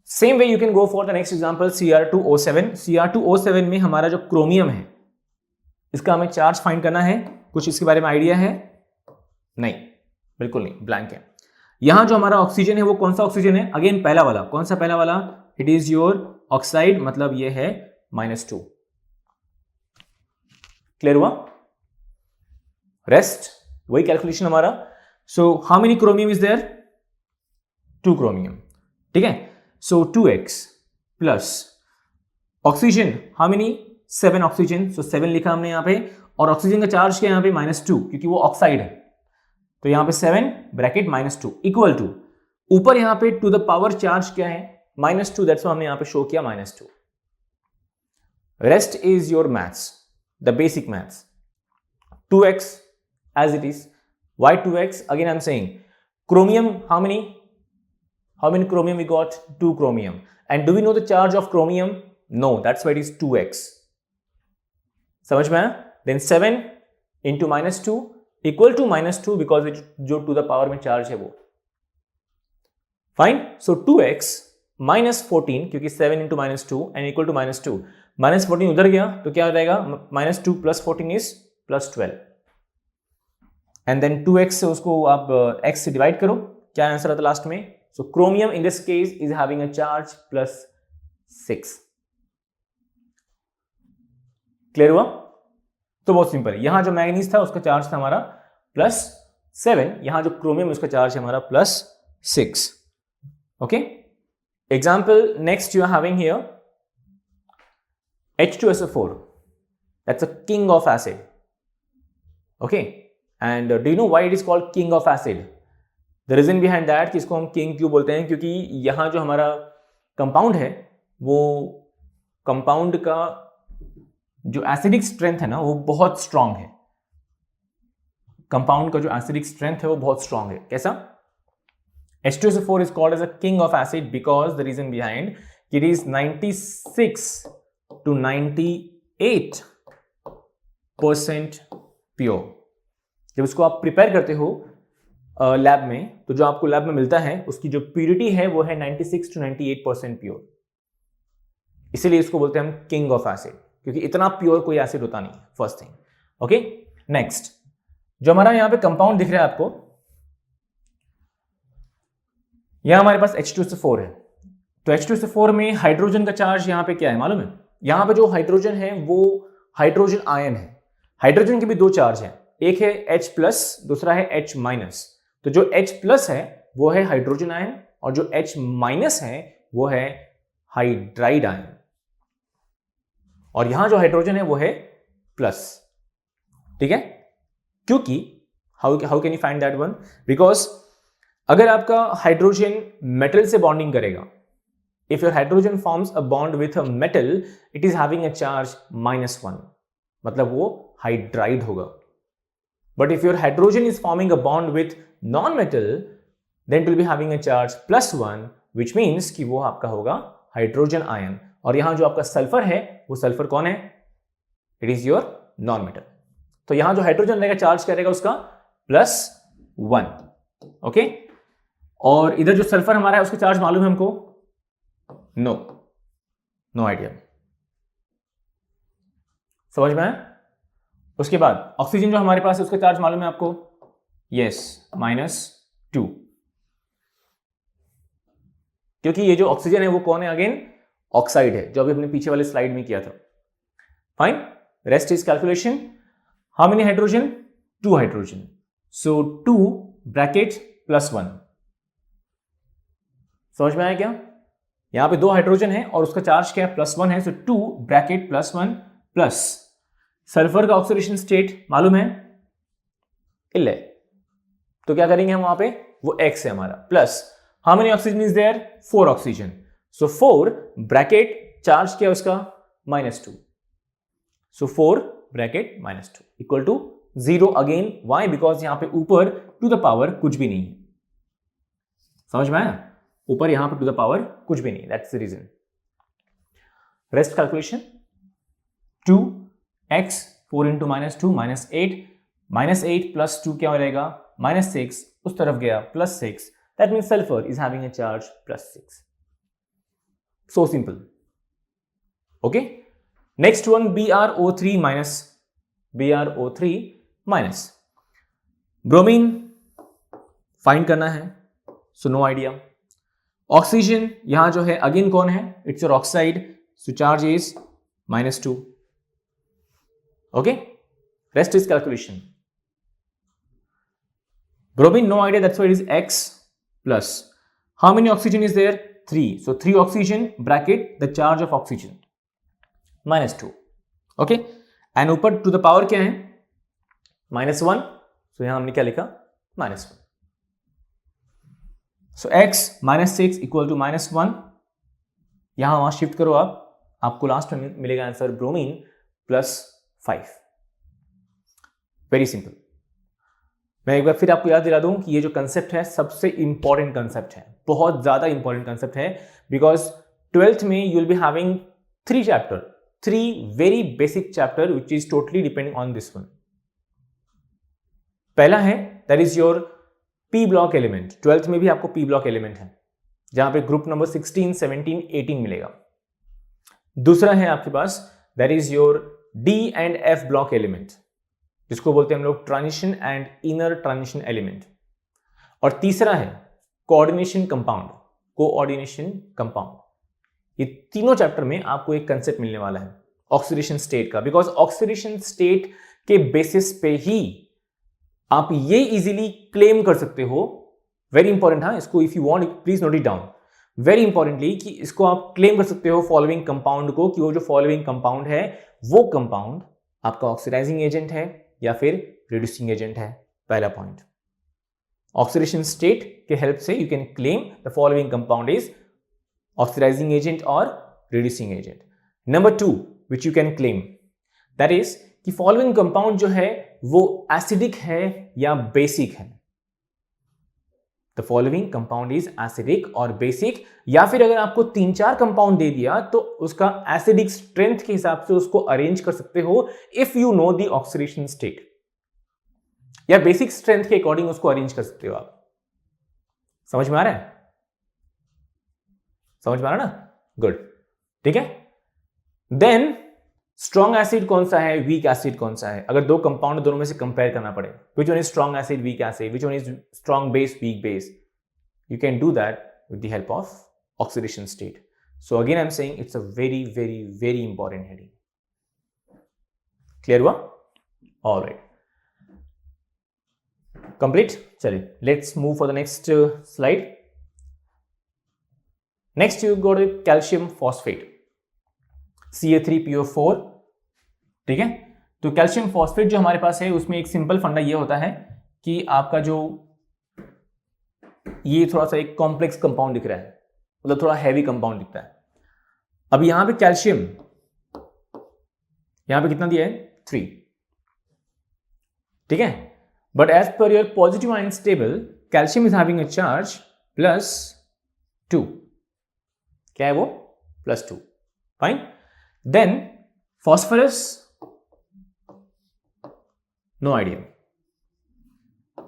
Same way you can go for the next example, Cr2O7। Cr2O7 में हमारा जो क्रोमियम है, इसका हमें चार्ज फाइंड करना है। कुछ इसके बारे में आइडिया है? नहीं, बिल्कुल नहीं, ब्लैंक है। यहां जो हमारा ऑक्सीजन है वो कौन सा ऑक्सीजन है? अगेन पहला वाला। कौन सा पहला वाला? इट इज योर ऑक्साइड, मतलब ये है -2। क्लियर हुआ? रेस्ट वही कैलकुलेशन हमारा। So how many chromium is there? 2 chromium, ठीक है? So 2x plus oxygen, how many? 7 oxygen, so 7 लिखा हमने यहां पे। और ऑक्सीजन का चार्ज क्या यहां पे? -2, क्योंकि वो ऑक्साइड है। तो यहां पे 7 ब्रैकेट -2 इक्वल टू, ऊपर यहां पे टू द पावर चार्ज क्या है -2, दैट्स व्हाई हमने यहां पे शो किया -2. Rest is your maths, the basic maths. 2x as it is. Why 2x? Again I'm saying chromium, how many chromium we got? 2 chromium. And do we know the charge of chromium? No, that's why it is 2x. समझ में आया? Then 7 into -2 equal to -2 because it जो to the power में charge है वो. Fine. So 2x minus 14 क्योंकि 7 into -2 and equal to -2. -14 उधर गया तो क्या हो जाएगा? -2 plus 14 is +12. And then 2x से उसको आप x से डिवाइड करो, क्या आंसर आता लास्ट में? So chromium in this case is having a charge +6. Clear हुआ? तो बहुत सिंपल है. यहां जो मैग्नीज था उसका चार्ज था हमारा +7, यहां जो क्रोमियम उसका चार्ज है हमारा +6. Okay, example next you are having here H2SO4. That's a king of acid. Okay, and do you know why it is called king of acid? The reason behind that कि इसको हम king क्यों बोलते हैं, क्योंकि यहाँ जो हमारा कंपाउंड है वो कंपाउंड का जो एसिडिक स्ट्रेंथ है ना वो बहुत स्ट्रांग है. कंपाउंड का जो एसिडिक स्ट्रेंथ है वो बहुत स्ट्रांग है. कैसा? H2SO4 is called as a king of acid because the reason behind it is 96 to 98% pure. जब इसको आप प्रिपेयर करते हो लैब में तो जो आपको लैब में मिलता है उसकी जो प्योरिटी है वो है 96 to 98% प्योर. इसीलिए इसको बोलते हैं हम किंग ऑफ एसिड, क्योंकि इतना प्योर कोई एसिड होता नहीं. First thing. ओके, नेक्स्ट जो हमारा यहां पे कंपाउंड दिख रहा है आपको, यहां हमारे पास H2SO4 है. तो H2SO4 में हाइड्रोजन का चार्ज यहां पे क्या है मालूम है? यहां पे जो हाइड्रोजन है वो हाइड्रोजन आयन है. हाइड्रोजन के भी दो चार्ज हैं, एक है H+, दूसरा है H-. तो जो H+ है वो है हाइड्रोजन आयन और जो H- है वो है हाइड्राइड आयन. और यहां जो हाइड्रोजन है वो है प्लस. ठीक है, क्योंकि how can you find that one? Because अगर आपका हाइड्रोजन मेटल से बॉन्डिंग करेगा, if your hydrogen forms a bond with a metal, it is having a charge -1, मतलब वो हाइड्राइड होगा. But if your hydrogen is forming a bond with non-metal, then it will be having a charge +1, which means कि वो आपका होगा hydrogen ion. और यहां जो आपका सल्फर है वो सल्फर कौन है? It is your non-metal. तो यहां जो हाइड्रोजन रहेगा चार्ज करेगा उसका +1. ओके, और इधर जो सल्फर हमारा है उसका चार्ज मालूम है हमको? No idea. समझ में आया? उसके बाद ऑक्सीजन जो हमारे पास है उसका चार्ज मालूम है आपको? यस, -2. क्योंकि ये जो ऑक्सीजन है वो कौन है? अगेन ऑक्साइड है, जो अभी हमने पीछे वाले स्लाइड में किया था. Fine, rest is calculation. How many hydrogen? 2 hydrogen. So 2 bracket +1. समझ में आया क्या? यहां पे 2 हाइड्रोजन है और उसका चार्ज क्या है? +1 है. सो 2 ब्रैकेट +1 प्लस सल्फर का ऑक्सीडेशन स्टेट मालूम है? इल्ले. तो क्या करेंगे हम वहां पे? वो X है हमारा. Plus how many oxygen is there? 4 oxygen. So 4 bracket charge क्या उसका? -2. So 4 bracket -2 equal to 0 again. Why? Because यहां पे ऊपर टू द पावर कुछ भी नहीं है. समझ में आया? ऊपर यहां पे टू द पावर कुछ भी नहीं. That's the reason. Rest calculation. 2x 4 into -2 -8. -8 plus 2 क्या हो जाएगा? -6. उस तरफ गया +6. That means sulfur is having a charge +6. So simple. Okay. Next one, BrO3 minus. BrO3 minus. Bromine find करना है. So no idea. ऑक्सीजन यहां जो है अगेन कौन है? It's your oxide. So charge is -2. Okay, rest is calculation. Bromine, no idea, that's why it is X plus. How many oxygen is there? 3. So 3 oxygen bracket the charge of oxygen -2. Okay, and ऊपर to the power क्या है? -1. So यहां हमने क्या लिखा? -1. सो x -6 equal to -1. यहां वहां shift करो आपको लास्ट में मिलेगा आंसर ब्रोमीन +5. Very simple. मैं एक बार फिर आपको याद दिला दूं कि ये जो कंसेप्ट है सबसे इंपॉर्टेंट कंसेप्ट है, बहुत ज्यादा इंपॉर्टेंट कंसेप्ट है, बिकॉज 12th में you will be having 3 chapter, 3 very basic chapter which is totally depending on this one. पहला है that is your P block element. 12th में भी आपको पी ब्लॉक एलिमेंट है जहां पे ग्रुप नंबर 16, 17, 18 मिलेगा. दूसरा है आपके पास that is your D and F block element, जिसको बोलते हैं हम लोग transition and inner transition element. और तीसरा है कोऑर्डिनेशन कंपाउंड, कोऑर्डिनेशन कंपाउंड. ये तीनों चैप्टर में आपको एक कंसेप्ट मिलने वाला है ऑक्सीडेशन स्टेट का, बिकॉज ऑक्सीडेशन स्टेट के बेसिस पे ही आप ये इजीली क्लेम कर सकते हो. वेरी इंपॉर्टेंट, हाँ, इसको if you want please note it down very importantly, कि इसको आप क्लेम कर सकते हो फॉलोइंग कंपाउंड को, कि वो जो फॉलोइंग कंपाउंड है वो कंपाउंड आपका ऑक्सीडाइजिंग एजेंट है या फिर रिड्यूसिंग एजेंट है. पहला पॉइंट, ऑक्सीडेशन स्टेट के हेल्प से you can claim the following compound is oxidizing agent और reducing agent. Number 2 which you can claim that is कि फॉलोइंग कंपाउंड जो है वो एसिडिक है या बेसिक है. The following compound is acidic और बेसिक, या फिर अगर आपको 3-4 कंपाउंड दे दिया तो उसका एसिडिक स्ट्रेंथ के हिसाब से उसको अरेंज कर सकते हो if you know the oxidation state, या बेसिक स्ट्रेंथ के अकॉर्डिंग उसको अरेंज कर सकते हो आप. समझ में आ रहा है? समझ में आ रहा ना? गुड. ठीक है. देन स्ट्रॉन्ग एसिड कौन सा है, वीक एसिड कौन सा है, अगर दो कंपाउंड दोनों में से कंपेयर करना पड़े, which one is strong acid, weak acid, which one is strong base, weak base, you can do that with the help of oxidation state. So again I am saying it's a very very very important heading. Clear हुआ? Alright, complete. चलिए let's move for the next slide. Next you go to calcium phosphate, Ca3PO4. ठीक है. तो calcium phosphate जो हमारे पास है उसमें एक सिंपल फंडा ये होता है कि आपका जो ये थोड़ा सा एक कॉम्प्लेक्स कंपाउंड दिख रहा है, मतलब थोड़ा हैवी कंपाउंड दिखता है. अब यहां पे कैल्शियम, यहां पे कितना दिया है 3. ठीक है. But as per your positive ion table calcium is having a charge +2. क्या है वो? +2. Fine. Then phosphorus, no idea.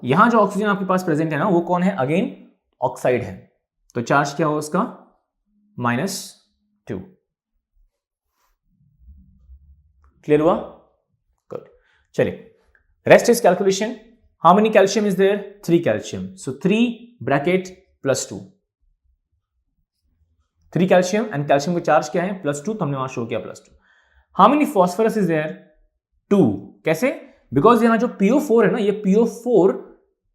यहां जो ऑक्सीजन आपके पास प्रेजेंट है ना, वो कौन है? अगेन ऑक्साइड है, तो चार्ज क्या हो उसका? -2. क्लियर हुआ? गुड. चलिए, rest is calculation. How many calcium is there? 3 calcium. So 3 bracket +2. 3 calcium and calcium का चार्ज क्या है? +2. तो हमने वहां शो किया +2. How many phosphorus is there? 2. कैसे? बिकॉज यहां जो PO4 है ना, ये PO4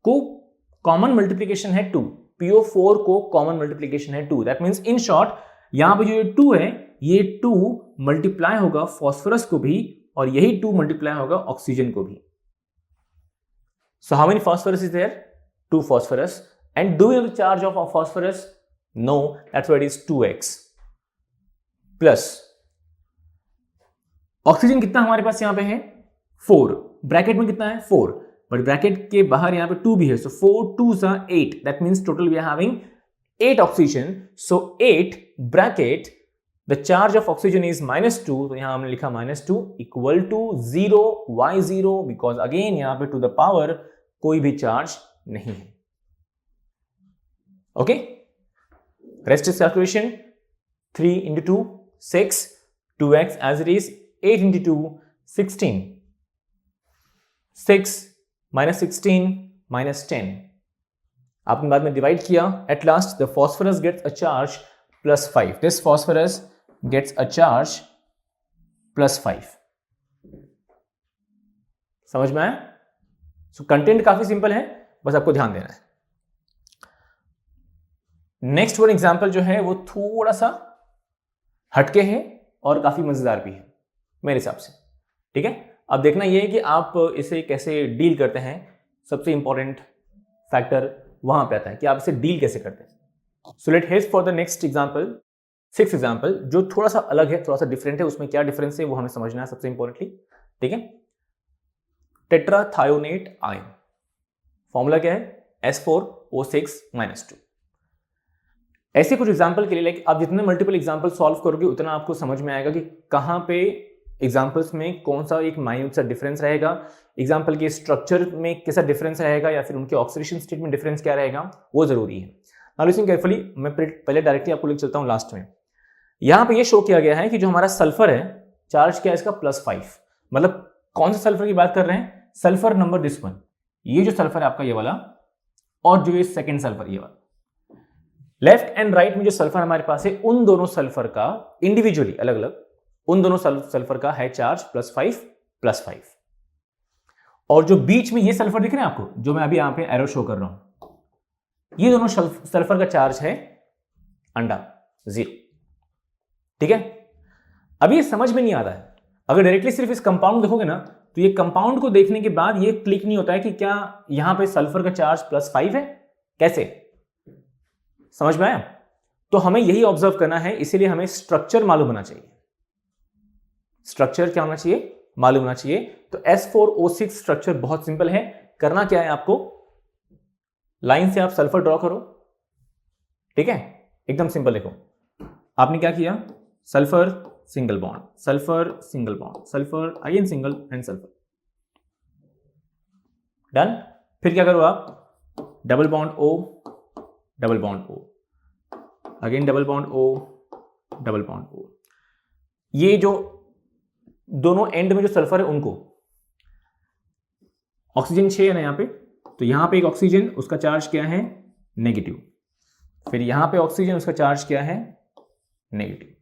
को कॉमन मल्टीप्लीकेशन है 2. PO4 को कॉमन मल्टीप्लीकेशन है 2. दैट मीन्स इन शॉर्ट यहां पे जो ये 2 है, ये 2 मल्टीप्लाई होगा फॉस्फोरस को भी, और यही 2 मल्टीप्लाई होगा ऑक्सीजन को भी. So how many phosphorus is there? 2 phosphorus. And do we have the charge of phosphorus? No, that's why it is 2x. Plus oxygen कितना हमारे पास यहां पे है? 4. ब्रैकेट में कितना है? 4. बट ब्रैकेट के बाहर यहां पे 2 भी है, so 4 2s are 8. That means total we are having 8 oxygen. So 8 bracket the charge of oxygen is -2. तो यहां हमने लिखा -2 equal to 0. Why 0? Because again यहां पे to the power कोई भी चार्ज नहीं है. Okay, rest is calculation. 3 into 2 6, 2x as it is, 8 into 2 16, 6 minus 16 minus 10. आपने बाद में डिवाइड किया, at last the phosphorus gets a charge +5. This phosphorus gets a charge +5. समझ में आया? सो कंटेंट काफी सिंपल है, बस आपको ध्यान देना है. नेक्स्ट वन एग्जाम्पल जो है वो थोड़ा सा हटके है और काफी मजेदार भी है मेरे हिसाब से. ठीक है. अब देखना यह है कि आप इसे कैसे डील करते हैं. सबसे इंपॉर्टेंट फैक्टर वहां पे आता है कि आप इसे डील कैसे करते हैं। So let head for the next example, 6th example, जो थोड़ा सा अलग है, थोड़ा सा डिफरेंट है। उसमें क्या डिफरेंस है वो हमें समझना है सबसे इंपॉर्टेंटली, ठीक है। टेट्राथायोनेट आयन, फॉर्मूला क्या है, S4O6-2। ऐसे कुछ एग्जांपल के लिए लाइक आप जितने मल्टीपल एग्जांपल सॉल्व करोगे उतना आपको समझ में आएगा कि कहां पे एग्जांपल्स में कौन सा एक माइन्यूट सा डिफरेंस रहेगा, एग्जांपल के स्ट्रक्चर में कैसा डिफरेंस रहेगा, या फिर उनके ऑक्सीडेशन स्टेट में डिफरेंस क्या रहेगा, वो जरूरी है। नाउ लिसन केयरफुली, मैं पहले डायरेक्टली आपको लेकर चलता हूं लास्ट में। यहां पे ये शो किया गया है कि जो हमारा सल्फर है, चार्ज क्या है इसका, +5। मतलब कौन सा सल्फर की बात कर रहे हैं, सल्फर नंबर दिस वन, ये जो सल्फर है आपका ये वाला, और जो ये सेकेंड सल्फर ये वाला। लेफ्ट एंड राइट में जो सल्फर हमारे पास है, उन दोनों सल्फर का इंडिविजुअली अलग अलग, उन दोनों सल्फर का है चार्ज +5 और जो बीच में ये सल्फर दिख रहे हैं आपको, जो मैं अभी यहां पे एरो शो कर रहा हूं, ये दोनों सल्फर का चार्ज है अंडा 0, ठीक है। अभी ये समझ में नहीं आता है, अगर डायरेक्टली सिर्फ इस कंपाउंड देखोगे ना, तो ये कंपाउंड को देखने के बाद ये क्लिक नहीं होता है कि क्या यहां पे सल्फर का चार्ज +5 है, कैसे, समझ में आया। तो हमें यही ऑब्जर्व करना है, इसीलिए हमें स्ट्रक्चर मालूम होना चाहिए। स्ट्रक्चर क्या होना चाहिए, मालूम होना चाहिए। तो S4O6 स्ट्रक्चर बहुत सिंपल है। करना क्या है आपको, लाइन से आप सल्फर ड्रॉ करो, ठीक है, एकदम सिंपल। देखो आपने क्या किया, sulphur single bond, sulphur single bond, sulphur again single and sulphur, done. फिर क्या करो आप, double bond O, double bond O, again double bond O, double bond O। ये जो दोनों एंड में जो सल्फर है उनको, ऑक्सीजन 6 है ना यहां पे, तो यहां पे एक ऑक्सीजन, उसका चार्ज क्या है, नेगेटिव। फिर यहां पे ऑक्सीजन, उसका चार्ज क्या है, negative.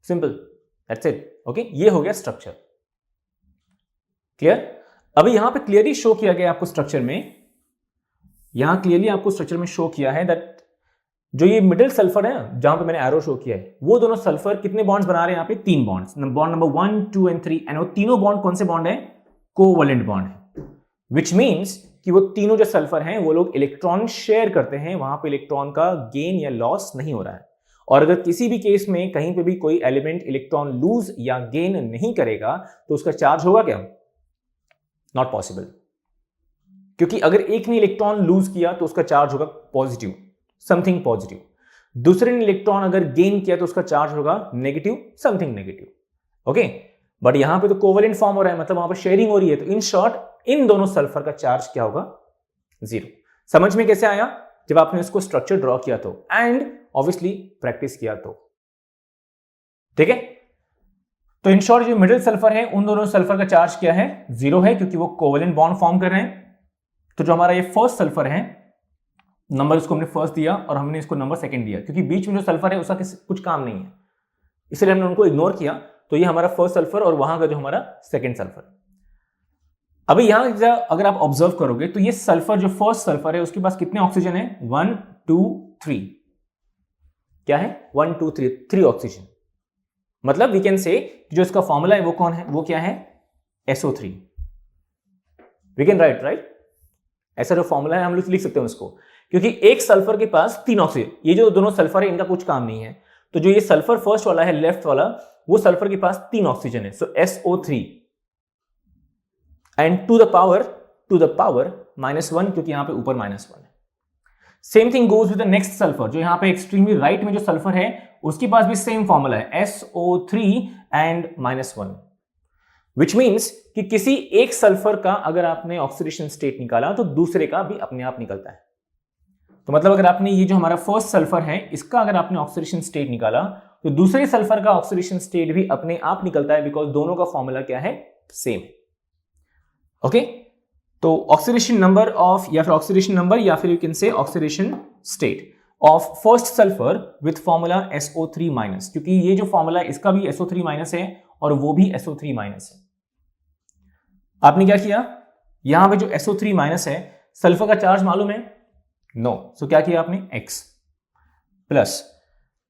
Simple, that's it. Okay, ये हो गया स्ट्रक्चर, क्लियर। अभी यहां पे क्लियरली शो किया गया आपको स्ट्रक्चर में, यहां क्लियरली आपको स्ट्रक्चर में शो किया है दैट जो ये मिडिल सल्फर है जहां पे मैंने एरो शो किया है, वो दोनों सल्फर कितने बॉन्ड्स बना रहे हैं, यहां पे 3 bonds, bond number 1, 2 and 3, and वो तीनों बॉन्ड कौन से बॉन्ड है, कोवैलेंट बॉन्ड है, विच मीन्स कि वो तीनों जो सल्फर हैं वो लोग इलेक्ट्रॉन शेयर करते हैं, वहां पे इलेक्ट्रॉन का गेन या लॉस नहीं हो रहा है। और अगर किसी भी केस में कहीं पे भी कोई एलिमेंट इलेक्ट्रॉन लूज या गेन नहीं करेगा तो उसका चार्ज होगा क्या, नॉट पॉसिबल। क्योंकि अगर एक ने इलेक्ट्रॉन लूज किया तो उसका चार्ज होगा पॉजिटिव, समथिंग पॉजिटिव। दूसरे ने इलेक्ट्रॉन अगर गेन किया तो उसका चार्ज होगा negative, something negative. Okay, but यहां पे तो कोवैलेंट फॉर्म हो रहा है, मतलब वहां पे शेयरिंग हो रही है, तो इन शॉर्ट इन दोनों सल्फर का चार्ज क्या होगा, 0। समझ में कैसे आया, जब आपने इसको स्ट्रक्चर ड्रॉ किया तो, एंड ऑब्वियसली प्रैक्टिस किया तो, ठीक है। तो इन शॉर्ट जो मिडिल सल्फर है उन दोनों सल्फर का चार्ज क्या है, 0 है, क्योंकि वो कोवैलेंट बॉन्ड फॉर्म कर रहे हैं। तो जो हमारा ये फर्स्ट सल्फर है, नंबर इसको हमने फर्स्ट दिया और हमने इसको नंबर सेकंड दिया, क्योंकि बीच में जो सल्फर है उसका कुछ काम नहीं है, इसलिए हमने उनको इग्नोर किया। तो ये हमारा फर्स्ट सल्फर और वहां का जो हमारा सेकंड सल्फर। अभी यहां अगर आप ऑब्जर्व करोगे तो ये सल्फर जो फर्स्ट सल्फर है उसके पास कितने ऑक्सीजन है, 1 2 3, क्या है, 1 2 3 ऑक्सीजन। मतलब वी कैन से जो इसका फॉर्मूला है वो कौन है, वो क्या है, SO3। वी कैन राइट, ऐसा जो फॉर्मूला है हम लोग लिख सकते हैं उसको, क्योंकि एक सल्फर के पास 3 ऑक्सीजन, ये जो दोनों सल्फर है इनका कुछ काम नहीं है। तो जो ये सल्फर फर्स्ट वाला है लेफ्ट वाला, वो सल्फर के पास 3 ऑक्सीजन है, so SO3 and to the power -1, क्योंकि यहां पे ऊपर -1 है। Same thing goes with the next sulphur, जो यहां पे एक्सट्रीमली राइट में जो सल्फर है उसके पास भी सेम फॉर्मूला है, SO3 एंड -1, विच मीन्स कि किसी एक सल्फर का अगर आपने ऑक्सीडेशन स्टेट निकाला तो दूसरे का भी अपने आप निकलता है। तो मतलब अगर आपने ये जो हमारा फर्स्ट सल्फर है इसका अगर आपने ऑक्सीडेशन स्टेट निकाला तो दूसरे सल्फर का ऑक्सीडेशन स्टेट भी अपने आप निकलता है, बिकॉज दोनों का फॉर्मूला क्या है, सेम। ओके, तो ऑक्सीडेशन नंबर ऑफ, या फिर ऑक्सीडेशन नंबर, या फिर you can say oxidation state of first sulphur with formula SO3-, क्योंकि ये जो फॉर्मूला है इसका भी SO3- है और वो भी SO3- है। आपने क्या किया, यहां पे जो SO3- है, सल्फर का चार्ज मालूम है, नो, सो क्या किया आपने, X प्लस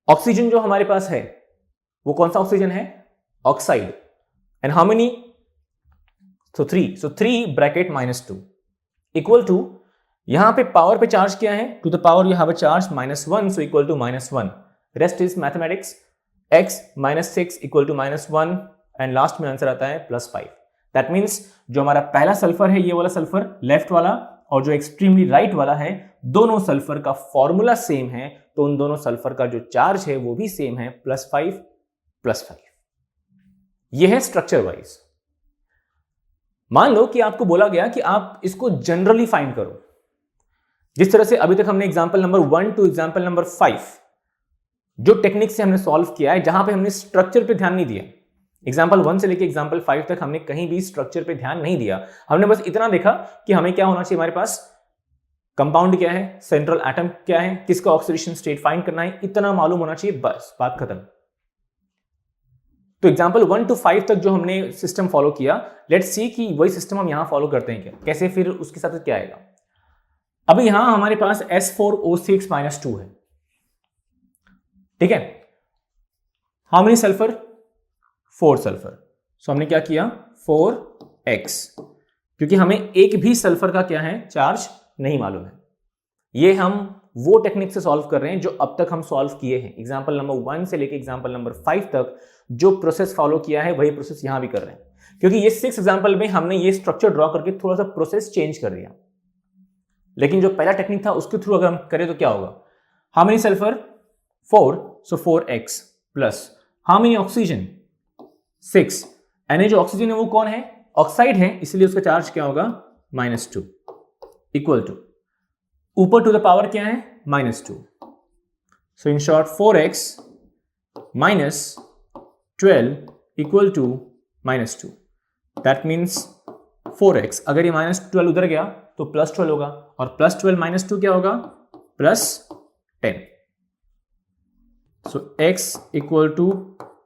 ऑक्सीजन जो हमारे पास है वो कौन सा ऑक्सीजन है, oxide, and how many, so 3 bracket -2 equal to यहां पे पावर पे चार्ज क्या है, to the power you have a charge -1 so equal to -1, rest is mathematics, x -6 equal to -1 and last में आंसर आता है +5। दैट मीन्स जो हमारा पहला सल्फर है ये वाला सल्फर लेफ्ट वाला और जो एक्सट्रीमली राइट वाला है, दोनों सल्फर का फॉर्मूला सेम है, तो उन दोनों सल्फर का जो चार्ज है वो भी सेम है, +5 +5। यह है स्ट्रक्चर वाइज। मान लो कि आपको बोला गया कि आप इसको जनरली फाइंड करो, जिस तरह से अभी तक हमने example number 1 two example number 5 जो टेक्निक से हमने सॉल्व किया है, जहां पे हमने स्ट्रक्चर पे ध्यान नहीं दिया। एग्जांपल 1 से लेके एग्जांपल 5 तक हमने कहीं भी स्ट्रक्चर पे ध्यान नहीं दिया, हमने बस इतना देखा कि हमें क्या होना चाहिए, हमारे पास कंपाउंड क्या है, सेंट्रल एटम क्या है, किसका ऑक्सीडेशन स्टेट फाइंड करना है, इतना मालूम होना चाहिए, बस बात खत्म। तो एग्जांपल 1 टू 5 तक जो हमने सिस्टम फॉलो किया, लेट्स सी कि वही सिस्टम हम यहां फॉलो करते हैं क्या, कैसे, फिर उसके साथ क्या आएगा। अब यहां हमारे पास S4O6 -2 है, ठीक है। हाउ मेनी सल्फर, 4 सल्फर, सो हमने क्या किया 4x, क्योंकि हमें एक भी सल्फर का क्या है चार्ज नहीं मालूम है। ये हम वो टेक्निक से सॉल्व कर रहे हैं जो अब तक हम सॉल्व किए हैं, एग्जांपल नंबर 1 से लेके एग्जांपल नंबर 5 तक जो प्रोसेस फॉलो किया है वही प्रोसेस यहां भी कर रहे हैं, क्योंकि ये 6 एग्जांपल में हमने ये स्ट्रक्चर ड्रॉ करके थोड़ा सा प्रोसेस चेंज कर दिया, लेकिन जो पहला टेक्निक था उसके थ्रू अगर हम करें तो क्या होगा, how many sulphur 4, so 4x plus how many oxygen 6, यानी जो ऑक्सीजन है वो कौन है, ऑक्साइड है, इसलिए उसका चार्ज क्या होगा -2 इक्वल टू ऊपर टू द पावर क्या है -2, so in short 4x -12 equal to -2। That means 4x, अगर ये -12 उधर गया तो +12 होगा, और +12 -2 क्या होगा +10, so x equal to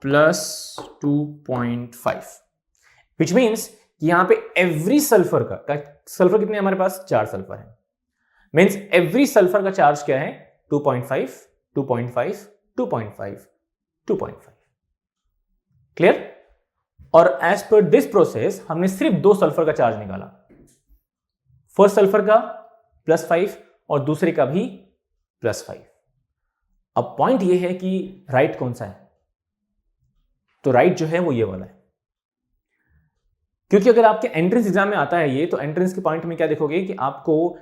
+2.5, which means यहां पे एवरी सल्फर का सल्फर कितने हमारे पास 4 सल्फर है, मीन्स एवरी सल्फर का चार्ज क्या है 2.5 2.5 2.5 2.5। क्लियर। और एज पर दिस प्रोसेस हमने सिर्फ 2 सल्फर का चार्ज निकाला, फर्स्ट सल्फर का +5 और दूसरे का भी +5। अब पॉइंट ये है कि राइट कौन सा है, तो राइट जो है वो ये वाला है, क्योंकि अगर आपके एंट्रेंस एग्जाम में आता है ये, तो एंट्रेंस के पॉइंट में क्या देखोगे कि आपको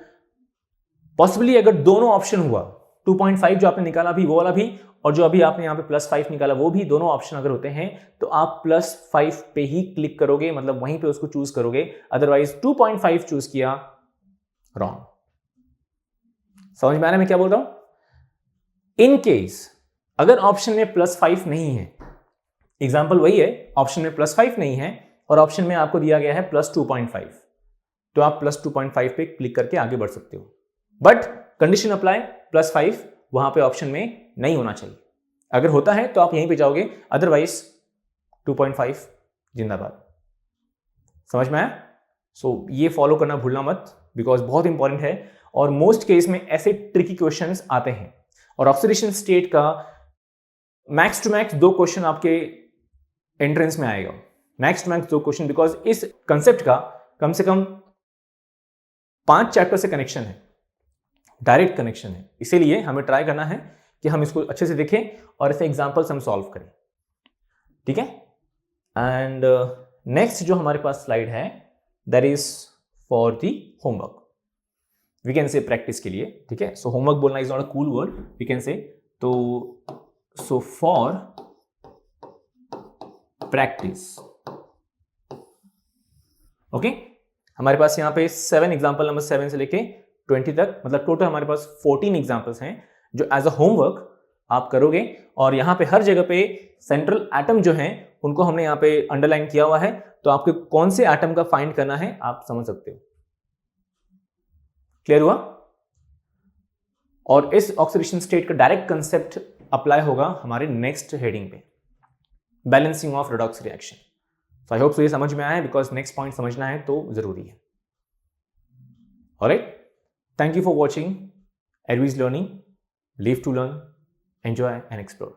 पॉसिबली अगर दोनों ऑप्शन हुआ, 2.5 जो आपने निकाला भी वो वाला भी, और जो अभी आपने यहां पे +5 निकाला वो भी, दोनों ऑप्शन अगर होते हैं तो आप +5 पे ही क्लिक करोगे, मतलब वहीं पे उसको चूज करोगे, अदरवाइज 2.5 चूज किया, रॉन्ग। समझ में आ रहा है मैं क्या बोल रहा हूं। इन केस अगर ऑप्शन में +5 नहीं है, एग्जाम्पल वही है, ऑप्शन में +5 नहीं है और ऑप्शन में आपको दिया गया है +2.5, तो आप +2.5 पे क्लिक करके आगे बढ़ सकते हो, बट कंडीशन अप्लाई, +5 वहां पे ऑप्शन में नहीं होना चाहिए, अगर होता है तो आप यहीं पे जाओगे, अदरवाइज 2.5 जिंदाबाद। समझ में आया। सो ये फॉलो करना भूलना मत, बिकॉज बहुत इंपॉर्टेंट है, और मोस्ट केस में ऐसे ट्रिकी क्वेश्चंस आते हैं, और ऑक्सीडेशन स्टेट का मैक्स टू मैक्स 2 क्वेश्चन आपके एंट्रेंस में आएगा, max to max 2 question, because इस कंसेप्ट का कम से कम 5 चैप्टर से कनेक्शन है, डायरेक्ट कनेक्शन है, इसीलिए हमें ट्राई करना है कि हम इसको अच्छे से देखें और ऐसे एग्जांपल्स हम सॉल्व करें, ठीक है। एंड नेक्स्ट जो हमारे पास स्लाइड है that is for the homework, we can say practice के लिए, ठीक है। सो होमवर्क बोलना is not a cool word, we can say, तो सो फॉर प्रैक्टिस, ओके। हमारे पास यहाँ पे 7 एग्जाम्पल नंबर 7 से लेके 20 तक, मतलब टोटल हमारे पास 14 एग्जाम्पल्स हैं जो एज अ होमवर्क आप करोगे, और यहां पे हर जगह पे सेंट्रल एटम जो हैं उनको हमने यहां पे अंडरलाइन किया हुआ है, तो आपको कौन से एटम का फाइंड करना है आप समझ सकते हो। क्लियर हुआ। और इस ऑक्सीडेशन स्टेट का डायरेक्ट कंसेप्ट अप्लाई होगा हमारे नेक्स्ट हेडिंग पे, balancing of redox reaction. So I hope so ये समझ में आया है, बिकॉज नेक्स्ट पॉइंट समझना है तो जरूरी है। Alright, thank you for watching एडवीज learning, live to learn, enjoy and explore.